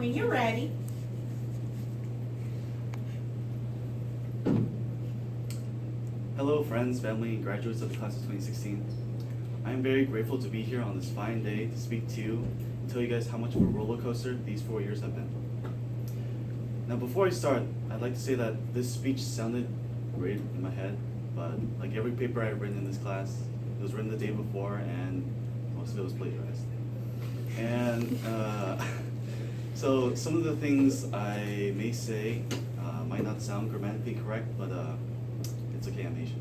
When you're ready. Hello friends, family, and graduates of the class of 2016. I am very grateful to be here on this fine day to speak to you and tell you guys how much of a roller coaster these 4 years have been. Now before I start, I'd like to say that this speech sounded great in my head, but like every paper I've written in this class, it was written the day before and most of it was plagiarized. And so some of the things I may say might not sound grammatically correct, but it's okay, I'm Asian.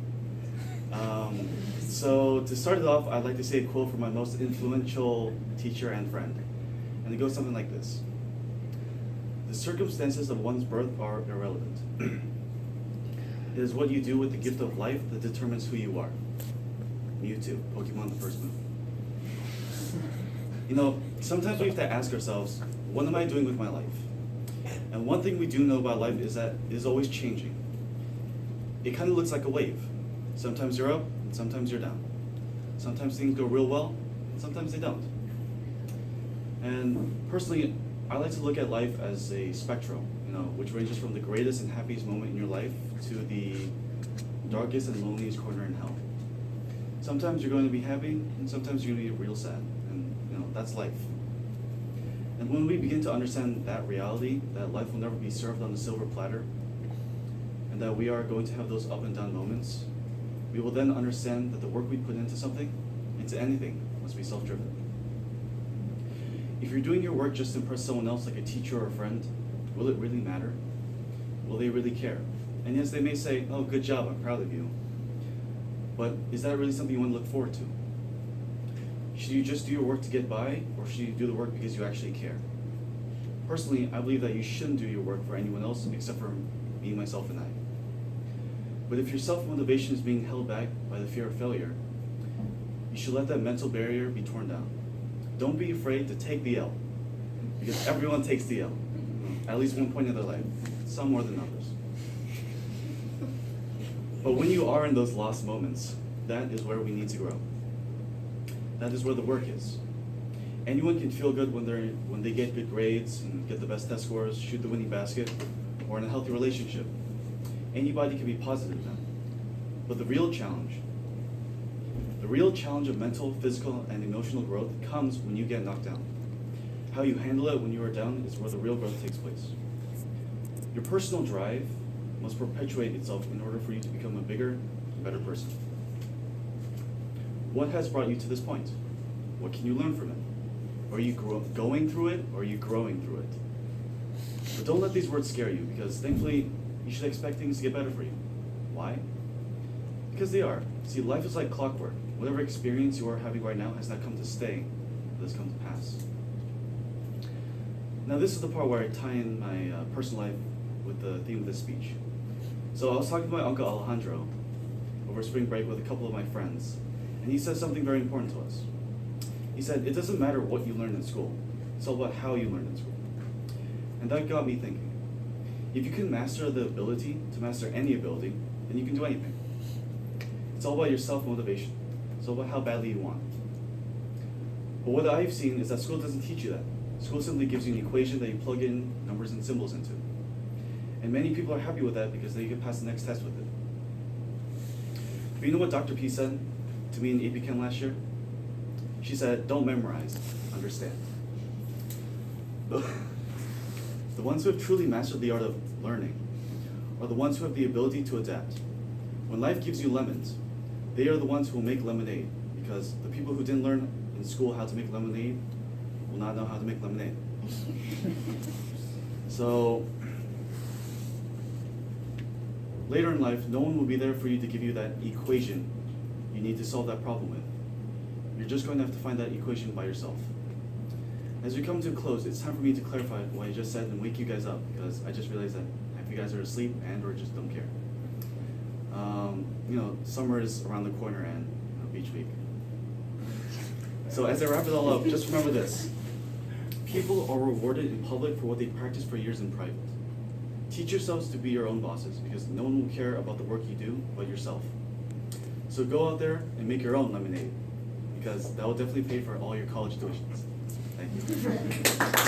So to start it off, I'd like to say a quote from my most influential teacher and friend. And it goes something like this. The circumstances of one's birth are irrelevant. It is what you do with the gift of life that determines who you are. Mewtwo, Pokemon the first move. You know, sometimes we have to ask ourselves, what am I doing with my life? And one thing we do know about life is that it is always changing. It kind of looks like a wave. Sometimes you're up, and sometimes you're down. Sometimes things go real well, and sometimes they don't. And personally, I like to look at life as a spectrum, which ranges from the greatest and happiest moment in your life to the darkest and loneliest corner in hell. Sometimes you're going to be happy, and sometimes you're going to be real sad, and that's life. And when we begin to understand that reality, that life will never be served on a silver platter, and that we are going to have those up and down moments, we will then understand that the work we put into something, into anything, must be self-driven. If you're doing your work just to impress someone else like a teacher or a friend, will it really matter? Will they really care? And yes, they may say, oh, good job, I'm proud of you. But is that really something you want to look forward to? Should you just do your work to get by, or should you do the work because you actually care? Personally, I believe that you shouldn't do your work for anyone else except for me, myself, and I. But if your self-motivation is being held back by the fear of failure, you should let that mental barrier be torn down. Don't be afraid to take the L, because everyone takes the L, at least one point in their life, some more than others. But when you are in those lost moments, that is where we need to grow. That is where the work is. Anyone can feel good when they get good grades and get the best test scores, shoot the winning basket, or in a healthy relationship. Anybody can be positive then. But the real challenge of mental, physical, and emotional growth comes when you get knocked down. How you handle it when you are down is where the real growth takes place. Your personal drive must perpetuate itself in order for you to become a bigger, better person. What has brought you to this point? What can you learn from it? Are you going through it, or are you growing through it? But don't let these words scare you, because thankfully, you should expect things to get better for you. Why? Because they are. See, life is like clockwork. Whatever experience you are having right now has not come to stay, but has come to pass. Now this is the part where I tie in my personal life with the theme of this speech. So I was talking to my uncle Alejandro over spring break with a couple of my friends, and he said something very important to us. He said, it doesn't matter what you learn in school, it's all about how you learn in school. And that got me thinking. If you can master the ability to master any ability, then you can do anything. It's all about your self-motivation. It's all about how badly you want. But what I've seen is that school doesn't teach you that. School simply gives you an equation that you plug in numbers and symbols into. And many people are happy with that because then you can pass the next test with it. But you know what Dr. P said to me in AP Chem last year? She said, don't memorize, understand. The ones who have truly mastered the art of learning are the ones who have the ability to adapt. When life gives you lemons, they are the ones who will make lemonade, because the people who didn't learn in school how to make lemonade will not know how to make lemonade. So, later in life, no one will be there for you to give you that equation you need to solve that problem with. You're just going to have to find that equation by yourself. As we come to a close, it's time for me to clarify what I just said and wake you guys up, because I just realized that half you guys are asleep and or just don't care. Summer is around the corner and beach week. So as I wrap it all up, just remember this. People are rewarded in public for what they practice for years in private. Teach yourselves to be your own bosses, because no one will care about the work you do but yourself. So go out there and make your own lemonade, because that will definitely pay for all your college tuitions. Thank you.